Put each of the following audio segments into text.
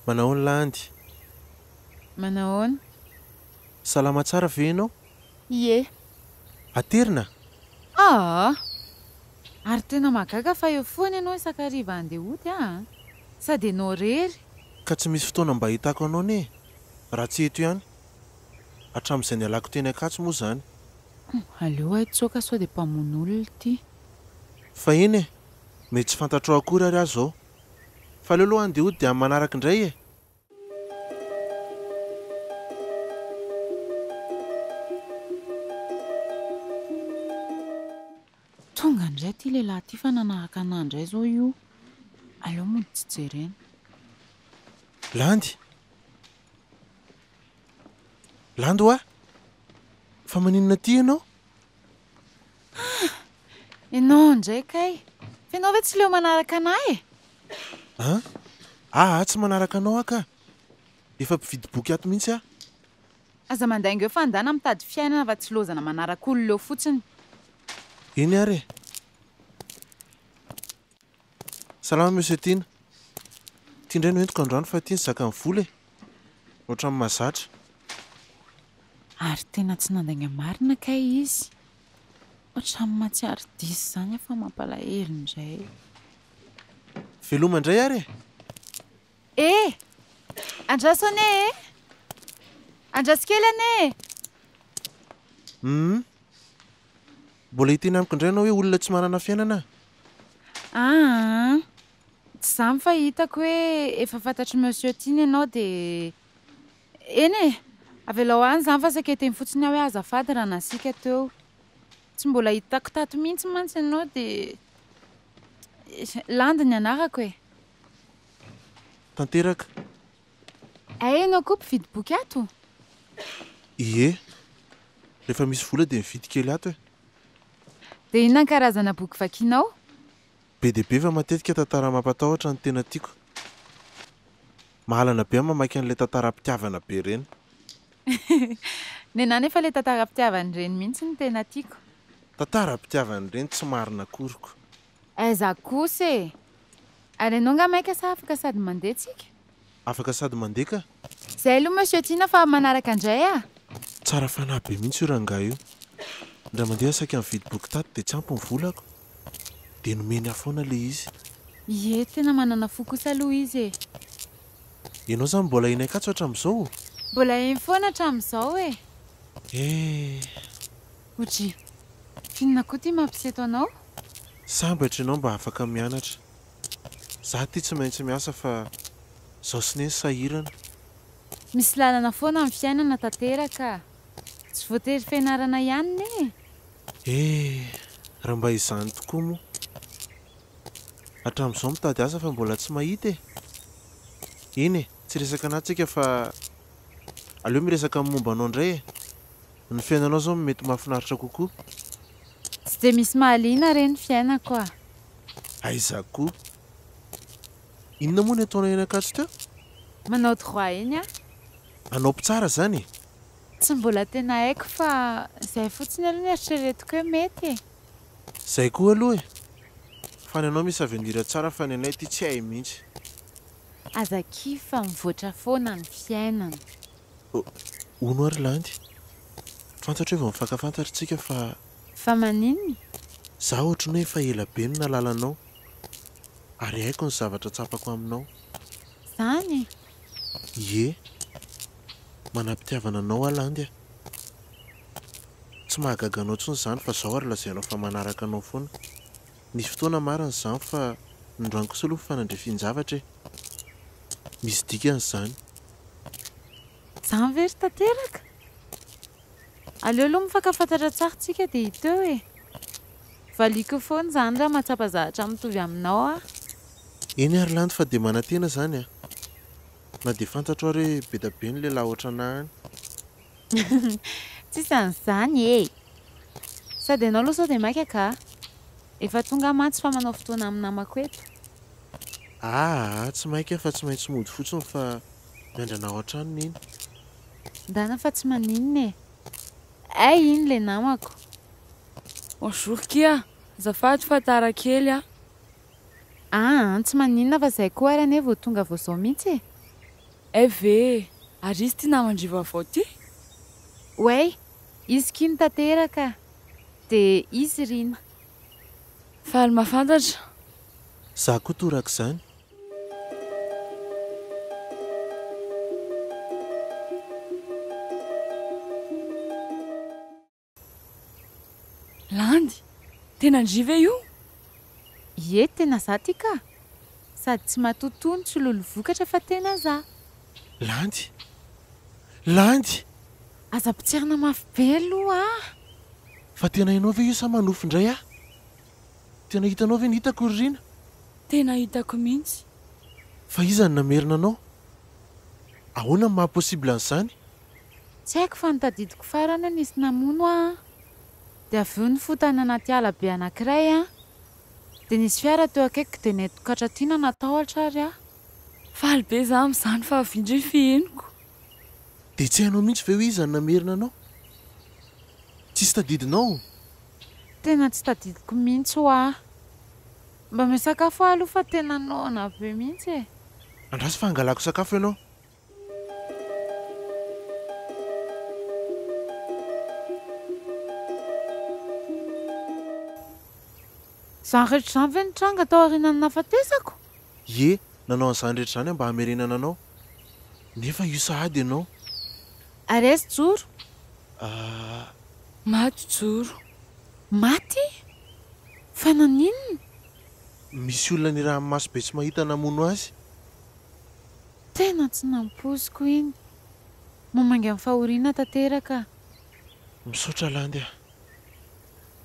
Manao landy. Manahoana? Salama tsara ve ianao? Ie. Aterina? Ary tena mahagaga fa eo foana ianao isakariva andeha ody sady ianao rery. Ka tsy misy fotoana mba hitako anao ne? Raha tsy eto ihany. Hatramin'izay nialako teny Ankatso moa izany. Aleo aitsoaka sao dia mpamono olona ity. Fa iny e, mety tsy fantatrao akory ary aho izao. Fa aleo aloha andeha ody dia amin'ny manaraka indray e. Tonga indray ity lehilahy ity fa nanaraka anahy indray izao io. Aleo mody tsy jerena. Landy? Landy ho aho? Fa maninona aty ianao? Ianao indray kay. Fa ianao ve tsy leo manaraka anahy e? Tsy manaraka anao ka. Efa mpividy boky ato mihitsy aho. Aza mandainga eo fa andana mitady fiainana fa tsy lozana manaraka olona eo fotsiny. Eny ary e. Salama monsieur Tina. Tia indray no entiko androany fa tia ny zakany vola e. Ohatran'ny mahazatra. Ary tena tsy nandainga marina kay izy. Ohatran'ny mahatsiaro diso izany fa mampalahelo indray. Veloma indray ary e. Andraso ane e? Andraso kely ane? Mbola hiteny amiko indray ianao hoe olona tsy manana fiainana? Tsy izany fa hitako hoe efa fantatry monsieur Tiny ianao dia eny e, avelao any izany fa saika teny fotsiny aho hoe azafady raha nasika teo. Tsy mbola hitako tato mihitsy mantsy ianao dia Landy ny anarako e. Tanteraka. Ianao koa mpividy boky ato? Ie. Rehefa misy vola dia mividy kely ato e. Dia inona ny karazana boky vakianao? Be dia be fa matetika tantara mampatahotra no tena tiako. Mahalana be mamaky an'ilay tantaram-pitiavana be ireny. Ny anahy nefa ilay tantaram-pitiavana ireny mihitsy no tena tiako. Tantaram-pitiavana ireny tsy marina koriko. Aiza kosa e. Ary ianao nga maika sa afaka sady mandeha tsika? Afaka sady mandeha ka? Izay aloha monsieur Tina fa manaraka indray Tsara fanahy be mihitsy io rangahy io. Raha mandeha saika mividy boky tato dia tsy ampy ny volako. Dia nomeny aho foana ilay izy. Ie, tena manana fo kosa aloha izy e. Ianao izany mbola eny Ankatso hatramin'izao? Mbola eny foana hatramin'izao e. Ohatry, finona koa ity mampiseto anao? Sambatra ianao mba afaka mianatra. Zaho ty tsy maintsy miasa fa izao sy neny sahirana. Misy lalana foana amin'ny fiainana tanteraka. Tsy voatery fianarana ihany ne. Raha mba izany tokoa moa. Hatramin'izao mitady asa fa mbola tsy mahita e. Eny e, tsy resaka anahy tsika fa aleo miresaka momba anao indray e. Ny fiainanao izao mety mahafinaritra kokoa. Tsy dia misy mahaliana ireny fiainako Aiza koa. Inona moa ny ataonao eny Ankatso teo? Manao droit eny Anao mpitsara izany? Tsy mbola tena haiko fa izay fotsiny aloha ny eritreretiko hoe mety e. Izay koa aloha e. Fa ny anao misy avenir tsara fa ny anay ity tsy hay mihitsy. Aza kifa mivoatra foana ny fiainana. Ono ary Landy. Fantatra hoe vao mifankafantatritsika fa Fa maninona? zaho ohatran'ny hoe efa ela be no nalalanao. Ary haiko ny zavatra tsapako aminao. Izany? Ie. Manam-pitiavana anao aho Landy. Tsy mahagaga anao intsony izany fa izao ary lazainao fa manaraka anao foana. Nisy fotoana marina izany fa nindroany kosa aloha fanandrifian-javatra e. Misy dikany izany. Izany very tanteraka? Aleo aloha mifankafantatra tsara tsika dia hiteo e. Valiako foana izany raha mahatsapa zavatra mitovy aminao Eny ary Landy fa dia manantena izany Na dia fantatro ary hoe be da be ny lehilahy ohatranahy any. Tsisy an'izany e. Sady ianao aloha sao dia maika ka. Efa tonga mantsy fa manao fotoana amin'ny namako eto. Tsy maika fa tsy maintsy mody fotsiny fa miandrana ao an-tranony iny. Ndana fa tsy maninona e. Iny ilay namako. Bonjour kia, azafady fa tara kely Tsy maninona fa izay koa ary ane vao tonga vao zao mihitsy e. Eve, ary izy ty namandrivo avao ty? Oay, izy kiny tanteraka. Dia izy Rina. Faly mahafantatra. Za koa toraka izany. Landy, tena andriva io? Ie, tena za ty ka. Sady tsy matotono tsy lolo vokatra fa tena za. Landy! Landy! Aza pitsarina mafy be aloha ah! Fa tena hainao ve io sa manofo indray ah? Tena hitanao ve ny hitako ry Rina? Tena hitako mihitsy. Fa iza ny namerina anao? Ahoana ny mahaposibla an'izany? Tsy haiko fa notadidiko farany nisy namono ah. Dia avy eo nifotana anaty alabe anankiray ah. Dia nisy fiara teo akaiky dia netokatra tiana natahotra ary ah. Faly be za amin'izany fa avindry ny fiheniko. Dia tsy hainao mihitsy ve ho iza ny namerina anao? Tsisy tadidinao? Tena tsy tadidiko mihitsy ho ah. Mba misakafo ah aloha fa tena noana be mihitsy e. Andraso fa hangalako sakafo ianao. Izany rehetra izany ve nitranga tao aorianany nafatesako? Ie, nanao an'izany rehetra izany mba hamerenana anao. Nefa io sahady ianao. Ary aiza joro? Maty joro. Maty? Fa naninona? Misy olona ny raha maso be tsy mahita namono azy. Tena tsy nampoziko iny. Momangy amin'ny fahoriana tanteraka. Misaotra Landy ah.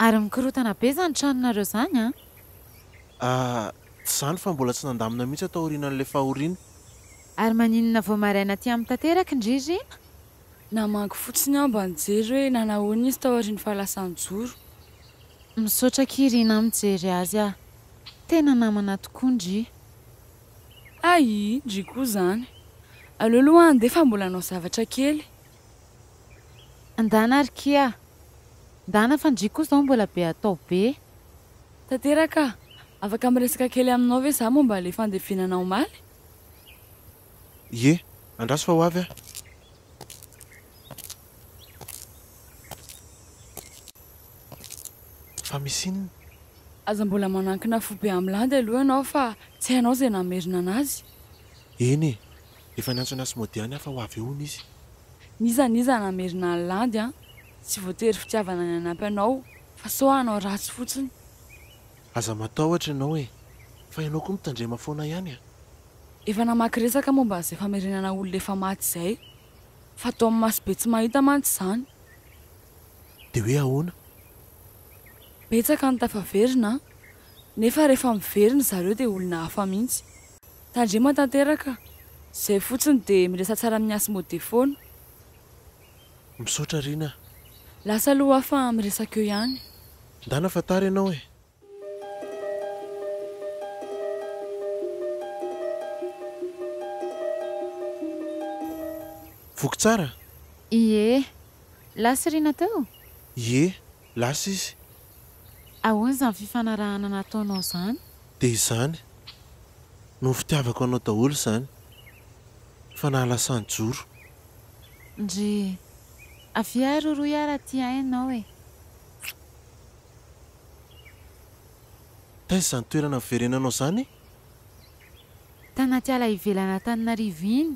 Ary mikorotana be izany tranonareo izany ah? Tsy izany fa mbola tsy nandamina mihitsy atao aorianan'ilay fahoriana. Ary maninona vao maraina aty amin'ny tanteraka indrindrina? Namangy fotsiny aho mba nijery hoe nanahoana izy tao aorian'ny fahalasany joro. Misaotra Kirina mijery azy ah. Tena namana tokoa ndry. Ai, ndry koa izany. Aleo aloha andefa mbola anao zavatra kely. Andana ary kia. Ndana fa ndry koa izao mbola be atao be. Tanteraka, afaka miresaka kely aminao ve za momba ilay fandevenana omaly? Ie, andraso fa ho avy ah. Fa misy inona? Aza mbola manankina fo be amin'ny Landy aloha ianao fa tsy hainao izay namerina anazy. Eny e, efa niantsona sy modiany aho fa ho avy eo hono izy. Niza namerina ny Landy ah. Tsy voatery fitiavana ny anampy anao fa sao anao ratsy fotsiny. Aza matahotra ianao e, fa ianao koa mitandrema foana ihany ah. Efa namaky resaka momba izay famerenana olona efa maty izay. Fa tao amin'ny maso be tsy mahita mantsy izany. Dia hoe ahoana? Betsaka ny tafaverina, nefa rehefa miverina zareo dia olona hafa mihitsy. Tandrema tanteraka, izay fotsiny dia miresa tsara amin'ny asy mody foana. Misaotra Rina. Lasa aloha afa miresaka eo ihany. Ndana fa tara ianao e. Voky tsara? Ie, lasa Rina teo? Ie, lasa izy. Ahoana izany fifanarahana nataonao izany? Dia izany no fitiavako anao daholo izany. Fa nahalasany joro. Ndry avy ary roa ara ty ianao e. Taiza izany toerana niverenanao izany? Tanaty ala ivelana Antananarivo iny.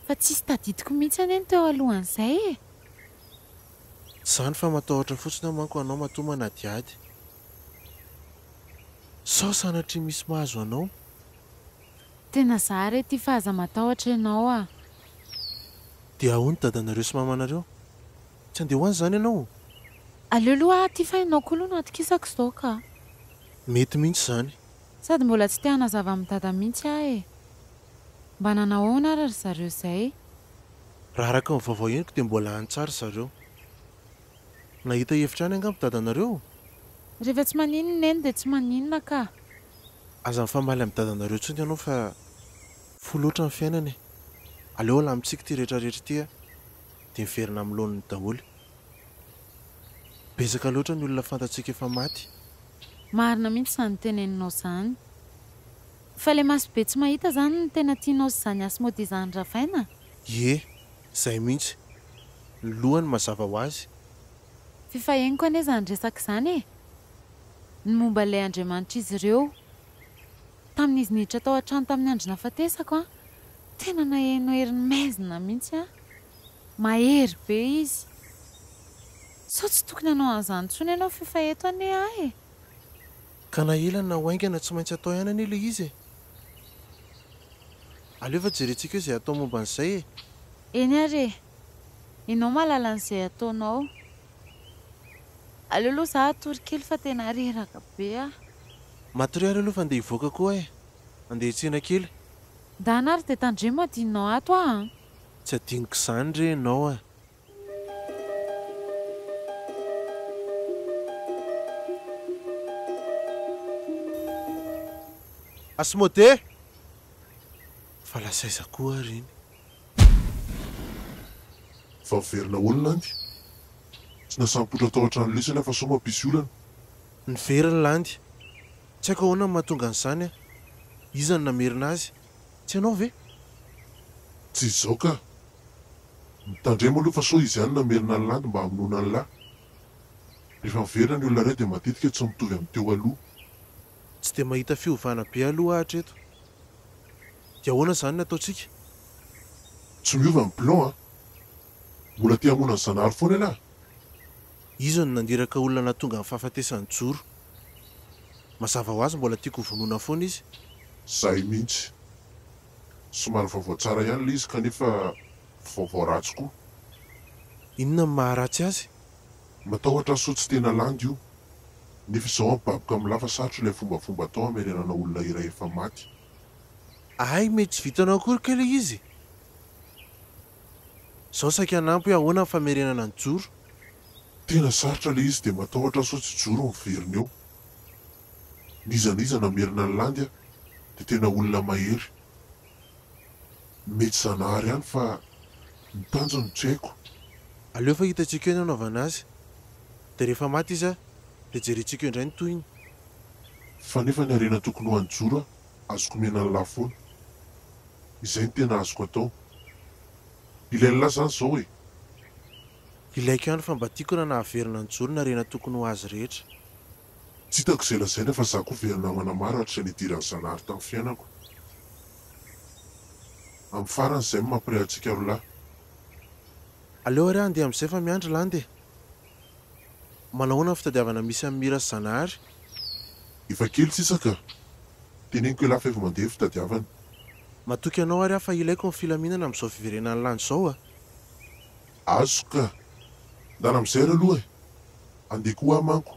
Fa tsisy tadidiko mihitsy anie teo alohan'izay e. Izany fa matahotra fotsiny manko anao matoa manadiady. Sao sanatria misy mahazo anao? Tena za re ty fa aza matahotra ianao ah. Dia ahoana dadanareo sy mamanareo? Tsy andeha hoany izany ianao? Aleo aloha ty fa ianao koa aloha natokisako izao ka. Mety mihitsy izany. Sady mbola tsy te hanazava amin'ny dada mihitsy ah e. Mba nanahoana ary zareo izay? Raha araka ny vaovao henoko dia mbola any tsara zareo. Nahita hevitra any angamba dadanareo? Rehefa tsy maninona eny dia tsy maninona ka. Aza mifamaly amin'ny dadanareo intsony ianao fa foloatra ny fiainana e. Aleo alamintsika ty rehetrarehetra ty dia miverina amin'ny laoniny daholo. Betsaka loatra ny olona fantatsika efa maty. Marina mihitsy izany teneninao izany. Fa le masobe tsy mahita zany no tena tianao sy izany asa mody izany ravaina? Ie, izay mihitsy. Ny lohany mazava ho azy. Fifaheniko anie izany resaka izany e. Ny momba ilay Andriamanitra izy ireo. Tamin'izy niditra tao an-trano tamin'ny andro nahafatesako tena naheno herin'ny maizina mihitsy mahery be izy. Sao tsy tokony hanao an'izany intsony ianao fifaheto anie e. Ka na elana na hoaingana tsy maintsy atao ihany anie ilay izy. Aleo fa jerentsika hoe izay atao momba an'izay e. Eny are, ianao mahalala an'izay ataonao. Aleo aloha za atory kely fa tena reraka be Matory ary aloha fa andeha hivoaka koa andeha hitsiana kely. Dana ary dia tandremo adinao ato Tsy adiniko izany re ianao Asmodé! Fa lasaiza koa ary iny. Fa verina olona andy. Tsy nasampotra tao an-trano lesana fa sao mampisy olana. Ny veriny landy. Tsy haiko ahoana ny mahatonga an'izany Iza no namerina azy? Tsy ianao ve? Tsy izao ka. Mitandremo aloha fa sao izy ihany namerina ny landy mba hamonoana ny lahy. Rehefa miverina ny olona iray dia matetika tsy mitovy amin'ny teo aloha. Tsy dia mahita fiovana be aloha hatreto. Dia ahoana izany no ataontsika? Tsy miova ny plan Mbola tia hamoana ny zanahary foana ialahy. Iza no nandiraka olona nahatonga ny fahafatesany joro. Mazava ho azy mbola tiako vonoina foana izy. Zay mihitsy. Somary vaovao tsara ihany ilay izy kanefa vaovao ratsy koa. Inona ny maharatsy azy? Matahotra sao tsy tena landy io. Nefa izao mibaboka amin'ny lafa sarotra ilay fombafomba atao hamerenana olona iray efa maty. Ay, mety tsy vitanao akory kely izy. Izao saika hanampy hoe ahoana ny famerenana ny joro. Tena sarotra ilay izy dia matahotra sao tsy joro ny veriny eo. Nizaniza namerina ny landy dia tena olona mahery. Mety zanahary ihany fa ny tanjony tsy haiko. Aleo fa hitantsika eo ny anaovana azy. Dia rehefa maty izy dia jerentsika eo indray ny tohiny. Fa nefa ny harena tokony ho an'ny joro azoko mena ny lafoana. Izay ny tena azoko atao. Ilay ny lahy izany izao Ilaiko ihany fa mba tiako na nahaverina ny joro ny harena tokony ho azy rehetra. Tsy hitako izay lazaina fa za koa verina manamaro hatry ny idiran'ny zanahary tamin'ny fiainako. Amin'ny farany izay mampiray antsika roalahy. Aleo ary andeha amin'izay fa miandry landy. Manao ahoana ny fitadiavana misy amin'ny mira sy zanahary? Efa kely sisa ka. Teneniko hoe lafa efa mandeha fitadiavana. Matoky anao ary fa ilaiko ny filaminana amin'izao fiverenan'ny landy izao Azo ka. Ndana amin'izay ary aloha Andeha koa manko.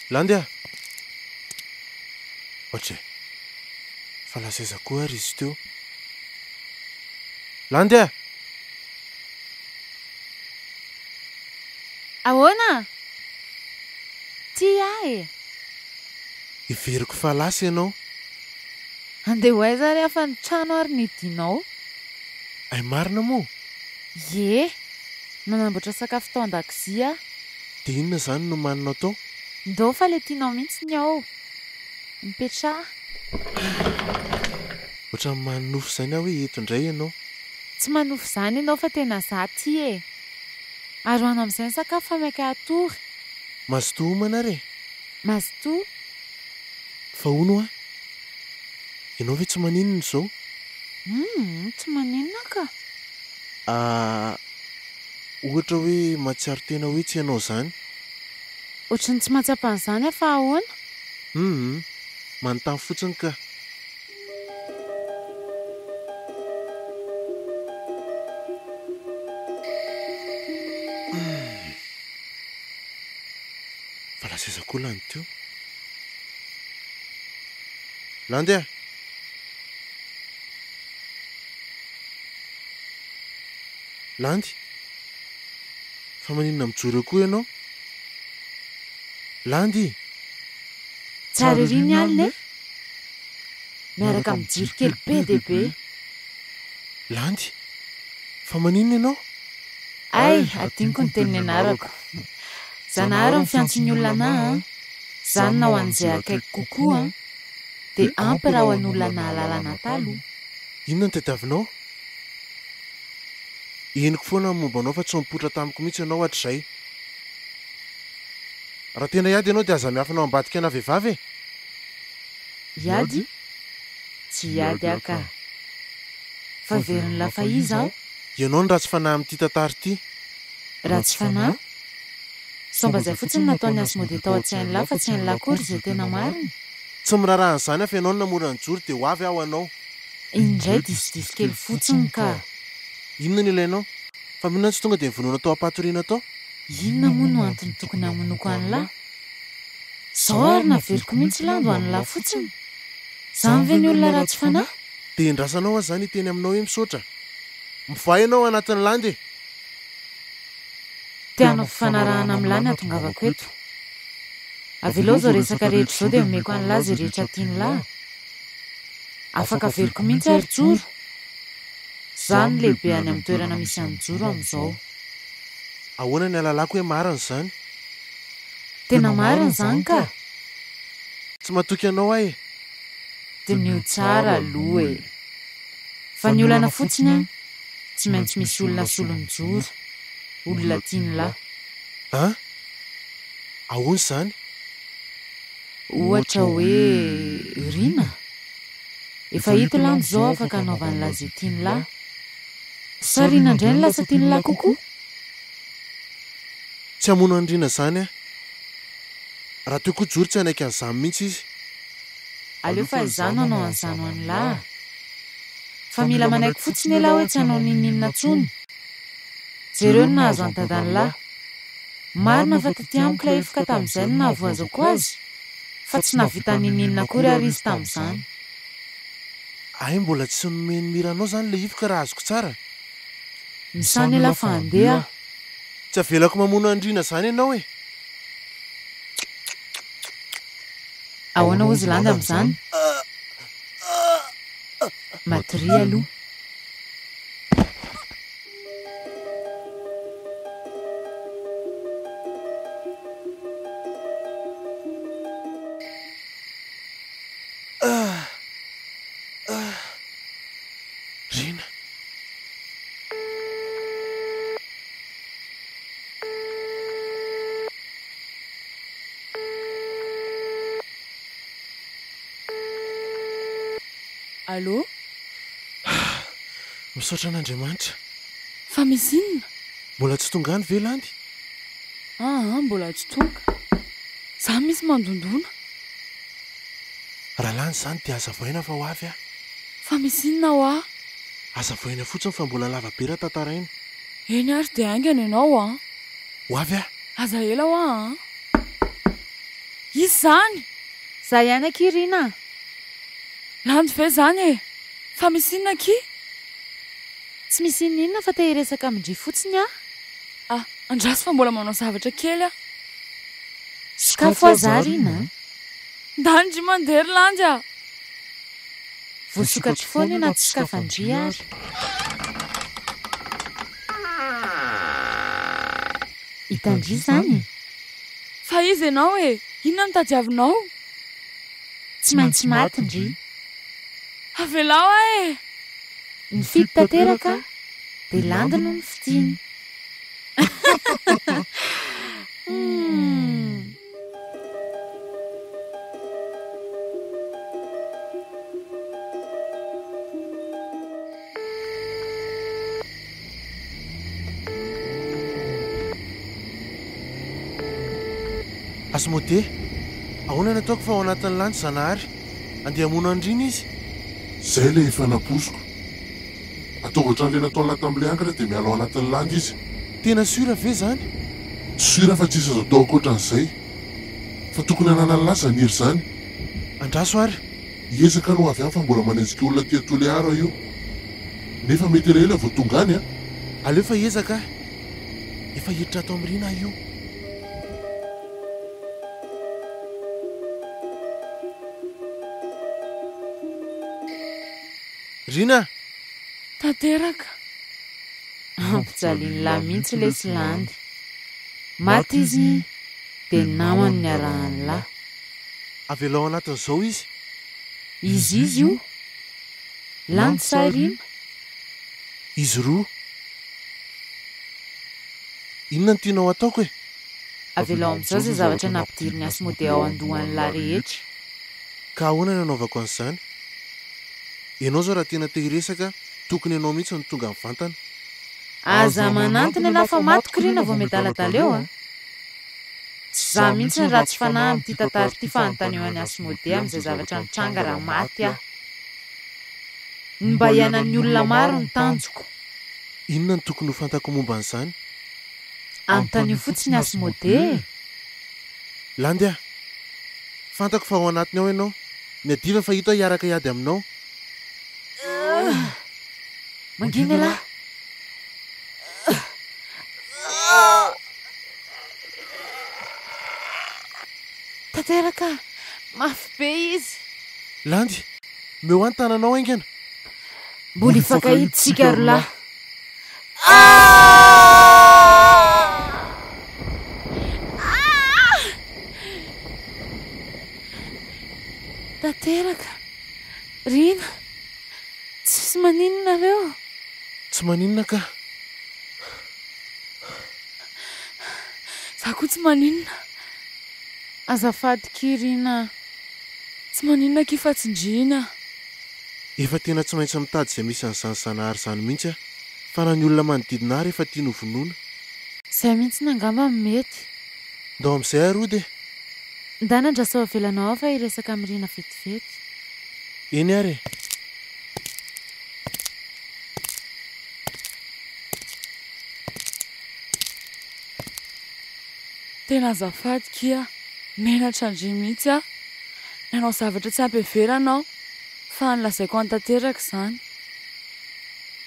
Landy Ohatry fa lasaiza koa ary izy teo. Landy Ahoana? Tia Iveriko fa lasa ianao. Andeha ho aiza ary afa ny trano ary nidinao? Ay marina moa. Ye, nanamboatra sakafo tao an-dakozia. Dia inona izany no maninao tao? Ndao fa le tianao mihitsy ny ao. Mipetraha. Ohatran'ny manofo izany hoe eto indray ianao. Tsy manofo izany ianao fa tena za ty Ary hoana amin'izay ny sakafo fa maika atory. Mazoto homana re. Mazoto? Fa hono Ianao ve tsy maninona izao? Tsy maninona ka. Ohatra hoe mahatsiaro tena hoe tsy ianao izany. Ohatrany tsy mahatsapa an'izany fa ahoana? Manontany fotsiny ka. Fa lasaiza koa landy teo. Landy Landy, fa maninona mijoro koa ianao? Landy. Tsara ery ny alina miaraka amin'ny jiro kely be dia be. Landy, fa maninona ianao? Ay, adiniko ny teniny anarako. Zanahary amin'ny fiantson'ny olona anahy, zany na ho an'izay akaiky kokoa, dia ampy raha ho an'olona nahalala Natalo. Inona no tadiavinao? Henoko foana ny momba anao fa tsy mipoitra tamiko mihitsy ianao hatr'izay. Raha tena hiady ianao dia aza miafanao ambadika ana vehivavy e? Hiady? Tsy hiady aka. Fa veriny lafa izy aho. Ianao no ratsy fanahy amin'ity tantara ity. Ratsy fanahy? Somba izay fotsiny nataony Asmody tao an-tsainy lahy fa tsy hainy lakory izay tena mariny. Tsy miraraha an'izany afa ianao no namora ny joro dia ho avy aho anao. Indray diso kely fotsiny ka. Inona no ilainao? Fa minona tsy tonga dia nivonoana tao am-patoriana tao? Inona moa no antony tokony hamonoko an'ny lahy? Zao ary naveriko mihitsy lando an'ny lahy fotsiny. Zany ve ny olona ratsy fanahy? Dia hindrasanao aho izany hiteny aminao hoe misaotra. Mivoay ianao anatin'ny landy. Tianao fifanarahana amin'ny lahy ny atongavako eto. Avelao izao resaka rehetra izao dia omeko an'ny lahy izay rehetra tiany lahy. Afaka averiko mihitsy ary joro. Zany lehibe any amin'ny toerana misy any joro amin'izao. Ahoana ny alalako hoe marina izany? Tena marina izany ka. Tsy matoky anao ahy. Dinio tsara aloha e. Fa ny olana fotsiny a, tsy maintsy misy olona solony joro. Olona tiany lahy. Ha? Ahoana izany? Ohatra hoe Rina. Efa hita lando izao afaka hanaovany lahy izay tiany lahy. Sa Rina indray ny lasa tiany lahy kokoa? Tsy hamono any Rina izany aho. Raha teo koa joro tsy hanaiky an'izany mihitsy izy. Aleo fa izany hanao an'izany ho an'ny lahy. Fa mila manaiky fotsiny elahy hoe tsy hanao ninninona tsony. Jereo no nahazo an-dadan'ny lahy. Marina fa taty amiko ilay ifoka tamin'izay no nahavoazako azy. Fa tsy nahavita ninninona akory ary izy tamin'izany. Ay, mbola tsy nomeny miranao izany ilay ifoka raha azoko tsara. Misany ela fa handeha. Tsy avelako mamono andrina izany ianao e. Ahoana ozy landa amin'izany? Matory aloha. Rina. Allô? Misaotra an'Andriamanitra. Fa misy inona? Mbola tsy tonga any ve landy? Mbola tsy tonga. Za misy mandondona. Raha lany izany dia aza voaina fa ho avy aho. Fa misy inona ho aho? Aza voaina fotsiny fa mbola lava be raha tantaraina. Eny ary dia aingana ianao Ho avy aho. Aza ela ho Izy zany? Za ihany aky Rina. Landy ve zany e? Fa misy inona aky? Tsy misy inona fa te hiresaka amindry fotsiny aho. Andraso fa mbola manao zavatra kely aho. Sakafo aza Rina. Ndandry mandery landy aho. Voasokatry foana io na tsy sakafandry ary. Hitandry izany. Fa izy ianao e? Inona no tadiavinao? Tsy maintsy matindry. Avelao e! Ny fito tanteraka dia landy no ny fitiany. Asmody, ahoana nataoko fa ao anatin'ny landy Zanahary? Andeha hamono andrina izy. Zay ilay efa naposiko. Atao ohatran'ilay natao anaty amin'ilay angana dia miala ao anatin'ny landy izy. Tena sura ve zany? Sura fa tsy azo atao ankoatran'izay. Fa tokony hanana lasa niry izany. Andraso ary. Hiezaka no avy any fa mbola manenjika olona tia Toliara io. Nefa mety ela vao tonga any Aleo fa hiezaka. Efa hiditra atao amin'ny Rina io. Rina! Tanteraka. Ampijaliany lahy mihitsy le Silandy. Maty izy dia namany niarahany lahy. Avelao anatin'izao izy. Izy io Landy sa Rina? Izy roa. Inona no tianao ataoko e? Avelao amin'izao izay zavatra nampidiriny Asmodée ao andohan'ny lahy rehetra. Ka ahoana no anaovako an'izany? Ianao zao raha tena te hiresaka, tokony ianao mihitsy no tonga mivantana. Aza manantona ialahy fa matiko Rina vao miadaladala eo a. Tsy za mihitsy ny ratsy fanahy amin'ity tantara ity fa anontany eo any Asmodée amin'izay zavatra mitranga raha maty aho. Ny mba hiainan'ny olona maro ny tanjoko. Inona no tokony ho fantako momba an'izany? Anontany fotsiny Asmodée. Landy a, fantako fa ao anatiny ao ianao. Miadiva fa hita hiaraka hiady aminao. Mangina lahy. Tanteraka, mafy be izy. Landy, meo any tananao aingana. Mbola hifankahiditsika ro lahy. Tanteraka, Rina, tsy maninonareo. Tsy maninona ka. Za koa tsy maninona. Azafady Rina. Tsy maninona kifatsinjina. Efa tena tsy maintsy mitady izay misy an'izany sanahary izany mihitsy a. Fa na ny olona manodidina ary efa tia novonoina. Izay mihitsy nangamba mety. Ndao amin'izay arody. Nda nandrasao avelanao fa hiresaka amin'ny Rina vetivety. Eny ary. Tena azafady kia. Menatra andry mihitsy a. Nanao zavatra tsy ampeveranao. Fa nilazaiko antanteraka izany.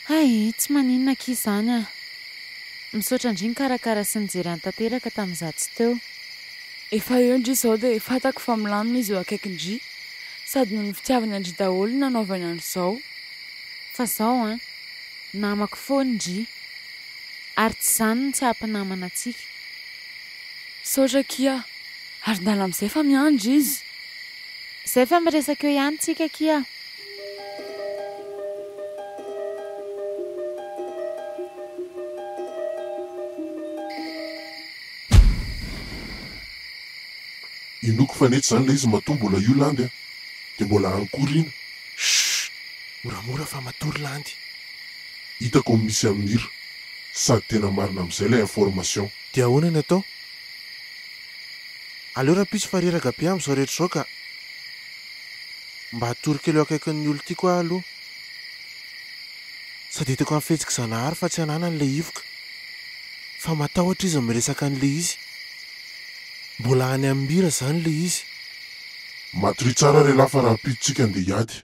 Ay, tsy maninona kia izany a. Misaotra indriny karakara sy nijery antanteraka tamin'izaho tsy teo. Efa eo indry izao dia fantako fa milamina izy eo akaikindry. Sady noho ny fitiavany andry daholo nanaovany an'izao. Fa izao a, namako foana indry. Ary tsy izany no tsy hampinamana antsika. Saotra kia. Ary ndala amin'izay fa miandry izy. Izay fa miresaka eo ihany tsika kia. Inoko fanety izany le izy matoa mbola io Landy a. Dia mbola any koa Rina. Moramora fa matory Landy. Hitako misy amin'ira. Sady tena marina amin'izay ilay information. Dia ahoana ny atao? Aleo raha pisy fareraka be amin'izao rehetra izao ka mba hatory kely eo akaikin'ny olo tiako aho aloha. Sady hitako amin'ny fihetsika zanahary fa tsy hanana an'ilay ivoka. Fa matahotra izy miresaka an'ilay izy. Mbola any amin'ny mira izany ilay izy. Matory tsara re lafa raha piditsika andeha hiady.